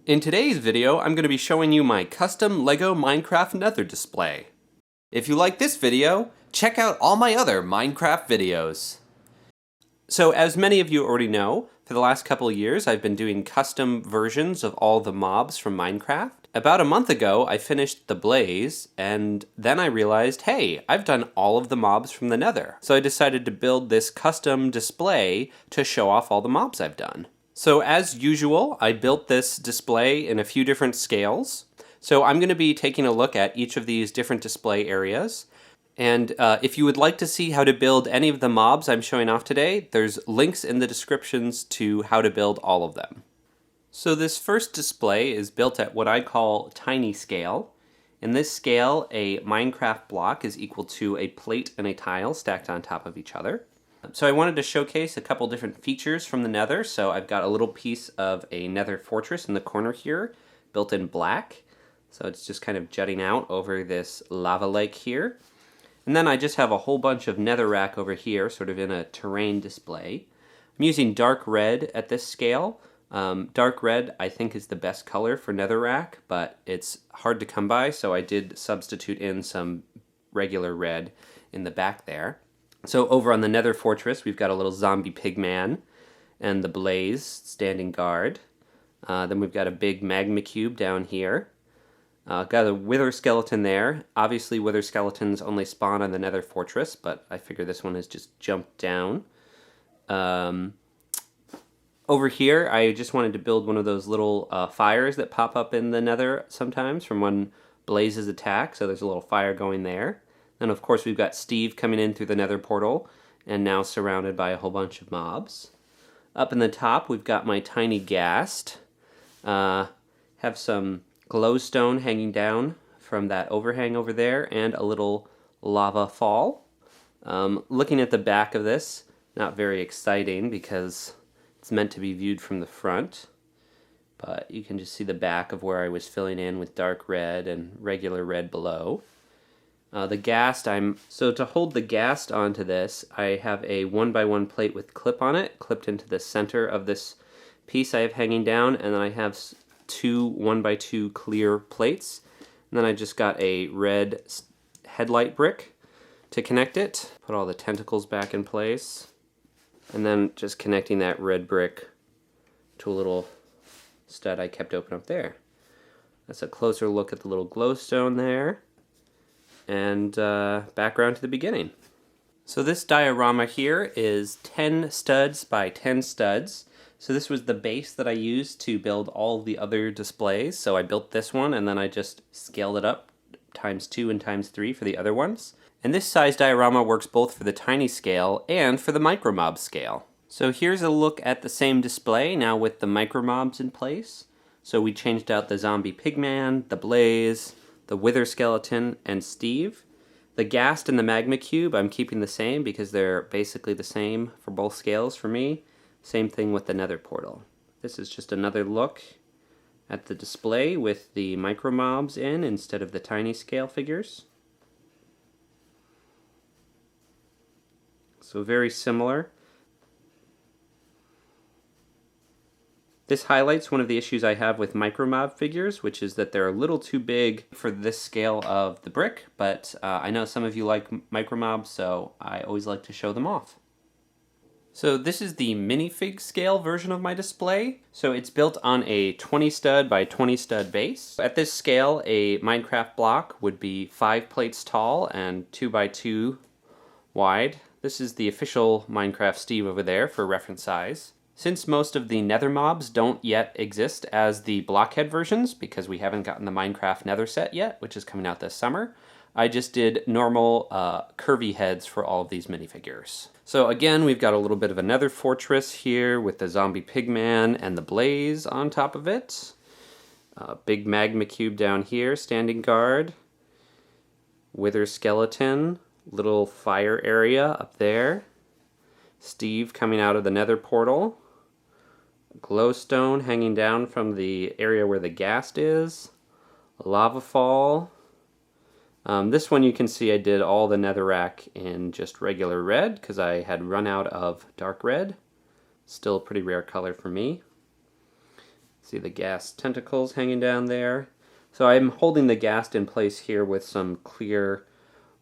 In today's video, I'm going to be showing you my custom LEGO Minecraft Nether display. If you like this video, check out all my other Minecraft videos. So as many of you already know, for the last couple of years I've been doing custom versions of all the mobs from Minecraft. About a month ago I finished the Blaze, and then I realized, hey, I've done all of the mobs from the Nether. So I decided to build this custom display to show off all the mobs I've done. So as usual, I built this display in a few different scales. So I'm going to be taking a look at each of these different display areas. And if you would like to see how to build any of the mobs I'm showing off today, there's links in the descriptions to how to build all of them. So this first display is built at what I call tiny scale. In this scale, a Minecraft block is equal to a plate and a tile stacked on top of each other. So I wanted to showcase a couple different features from the Nether. So I've got a little piece of a Nether fortress in the corner here, built in black. So it's just kind of jutting out over this lava lake here. And then I just have a whole bunch of netherrack over here, sort of in a terrain display. I'm using dark red at this scale. Dark red I think is the best color for netherrack, but it's hard to come by, so I did substitute in some regular red in the back there. So over on the Nether fortress, we've got a little zombie pigman and the Blaze standing guard. Then we've got a big magma cube down here. Got a wither skeleton there. Obviously wither skeletons only spawn on the Nether fortress, but I figure this one has just jumped down. Over here, I just wanted to build one of those little fires that pop up in the Nether sometimes from when Blazes attack, so there's a little fire going there. And of course we've got Steve coming in through the Nether portal, and now surrounded by a whole bunch of mobs. Up in the top, we've got my tiny ghast. Have some glowstone hanging down from that overhang over there, and a little lava fall. Looking at the back of this, not very exciting because it's meant to be viewed from the front, but you can just see the back of where I was filling in with dark red and regular red below. The ghast, so to hold the ghast onto this, I have a 1x1 plate with clip on it, clipped into the center of this piece I have hanging down, and then I have two 1x2 clear plates, and then I just got a red headlight brick to connect it, put all the tentacles back in place, and then just connecting that red brick to a little stud I kept open up there. That's a closer look at the little glowstone there, and background to the beginning. So this diorama here is 10 studs by 10 studs. So this was the base that I used to build all the other displays. So I built this one and then I just scaled it up ×2 and ×3 for the other ones. And this size diorama works both for the tiny scale and for the Micromob scale. So here's a look at the same display now with the Micromobs in place. So we changed out the zombie pigman, the Blaze, the wither skeleton, and Steve. The ghast and the magma cube I'm keeping the same because they're basically the same for both scales for me. Same thing with the Nether portal. This is just another look at the display with the Micromobs in instead of the tiny scale figures. So very similar. This highlights one of the issues I have with Micromob figures, which is that they're a little too big for this scale of the brick, but I know some of you like Micromobs, so I always like to show them off. So this is the minifig scale version of my display. So it's built on a 20 stud by 20 stud base. At this scale, a Minecraft block would be 5 plates tall and 2x2 wide. This is the official Minecraft Steve over there for reference size. Since most of the Nether mobs don't yet exist as the blockhead versions, because we haven't gotten the Minecraft Nether set yet, which is coming out this summer, I just did normal curvy heads for all of these minifigures. So again, we've got a little bit of a Nether fortress here with the zombie pigman and the Blaze on top of it. Big magma cube down here, standing guard. Wither skeleton, little fire area up there. Steve coming out of the Nether portal. Glowstone hanging down from the area where the ghast is. Lava fall. This one you can see I did all the netherrack in just regular red because I had run out of dark red. Still a pretty rare color for me. See the ghast tentacles hanging down there. So I'm holding the ghast in place here with some clear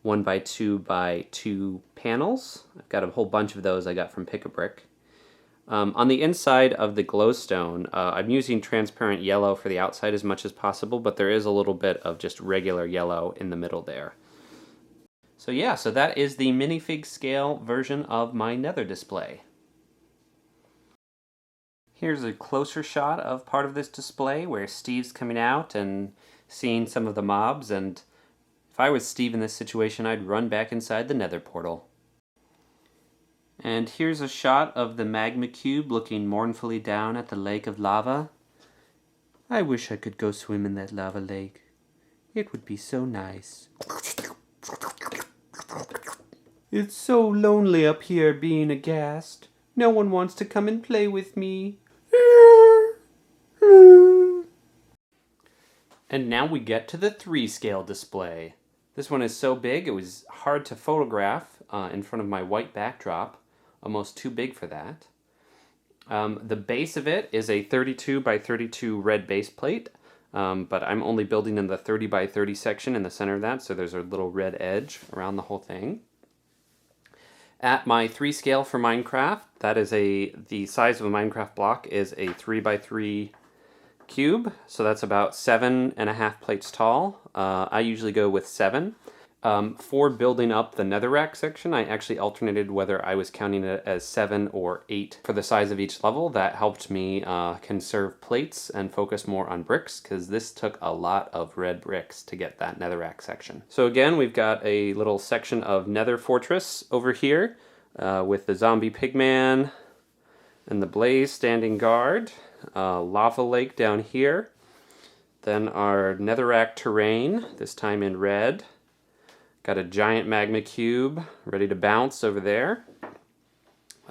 1x2x2 panels. I've got a whole bunch of those I got from Pick-a-Brick. On the inside of the glowstone, I'm using transparent yellow for the outside as much as possible, but there is a little bit of just regular yellow in the middle there. So yeah, so that is the minifig scale version of my Nether display. Here's a closer shot of part of this display where Steve's coming out and seeing some of the mobs, and if I was Steve in this situation, I'd run back inside the Nether portal. And here's a shot of the magma cube looking mournfully down at the lake of lava. I wish I could go swim in that lava lake. It would be so nice. It's so lonely up here being a ghast. No one wants to come and play with me. And now we get to the 3-scale display. This one is so big it was hard to photograph in front of my white backdrop. Almost too big for that. The base of it is a 32x32 red base plate, but I'm only building in the 30x30 section in the center of that, so there's a little red edge around the whole thing. At my 3 scale for Minecraft, that is the size of a Minecraft block is a 3x3 cube, so that's about 7.5 plates tall. I usually go with 7. For building up the netherrack section, I actually alternated whether I was counting it as 7 or 8 for the size of each level. That helped me conserve plates and focus more on bricks, because this took a lot of red bricks to get that netherrack section. So again, we've got a little section of nether fortress over here with the zombie pigman and the blaze standing guard, lava lake down here, then our netherrack terrain, this time in red. Got a giant magma cube ready to bounce over there.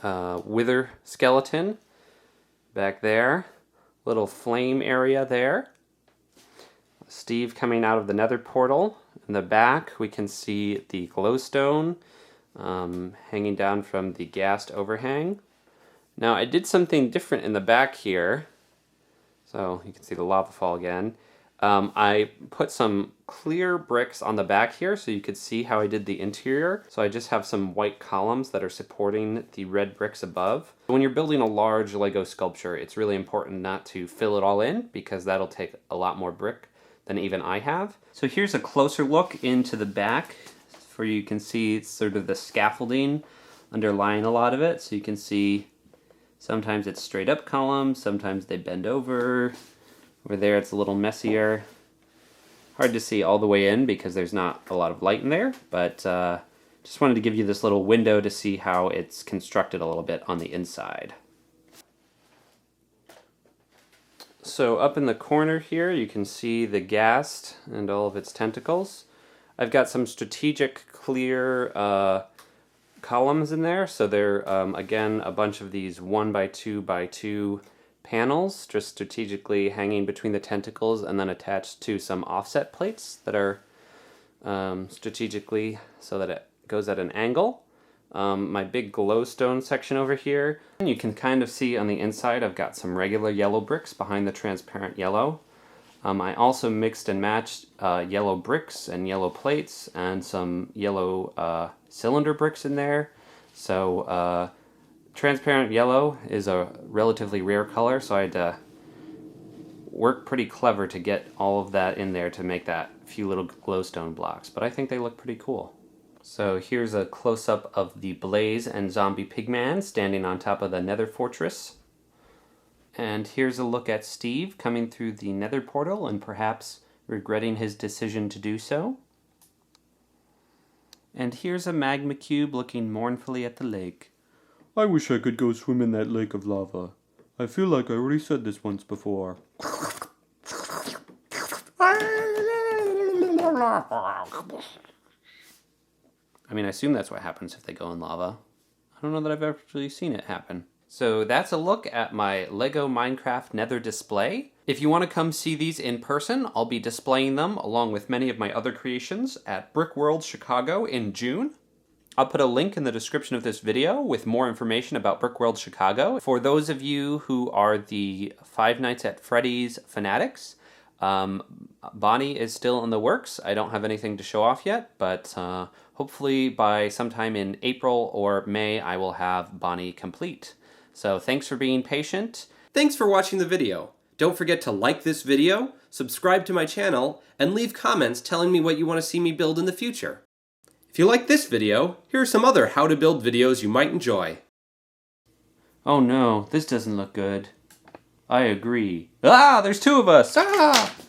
Wither skeleton back there. Little flame area there. Steve coming out of the nether portal. In the back we can see the glowstone hanging down from the ghast overhang. Now I did something different in the back here. So you can see the lava fall again. I put some clear bricks on the back here so you could see how I did the interior. So I just have some white columns that are supporting the red bricks above. When you're building a large Lego sculpture, it's really important not to fill it all in, because that'll take a lot more brick than even I have. So here's a closer look into the back, where you can see sort of the scaffolding underlying a lot of it. So you can see sometimes it's straight up columns, sometimes they bend over. Over there it's a little messier. Hard to see all the way in because there's not a lot of light in there, but just wanted to give you this little window to see how it's constructed a little bit on the inside. So up in the corner here you can see the ghast and all of its tentacles. I've got some strategic clear columns in there, so they're again a bunch of these 1x2x2 panels just strategically hanging between the tentacles and then attached to some offset plates that are strategically so that it goes at an angle. My big glowstone section over here, and you can kind of see on the inside I've got some regular yellow bricks behind the transparent yellow. I also mixed and matched yellow bricks and yellow plates and some yellow cylinder bricks in there. So transparent yellow is a relatively rare color, so I had to work pretty clever to get all of that in there to make that few little glowstone blocks, but I think they look pretty cool. So here's a close-up of the Blaze and Zombie Pigman standing on top of the Nether Fortress. And here's a look at Steve coming through the Nether portal and perhaps regretting his decision to do so. And here's a magma cube looking mournfully at the lake. I wish I could go swim in that lake of lava. I feel like I already said this once before. I mean, I assume that's what happens if they go in lava. I don't know that I've actually seen it happen. So that's a look at my Lego Minecraft Nether display. If you want to come see these in person, I'll be displaying them along with many of my other creations at Brick World Chicago in June. I'll put a link in the description of this video with more information about Brickworld Chicago. For those of you who are the Five Nights at Freddy's fanatics, Bonnie is still in the works. I don't have anything to show off yet, but hopefully by sometime in April or May I will have Bonnie complete. So thanks for being patient. Thanks for watching the video. Don't forget to like this video, subscribe to my channel, and leave comments telling me what you want to see me build in the future. If you like this video, here are some other how to build videos you might enjoy. Oh no, this doesn't look good. I agree. Ah, there's two of us! Ah!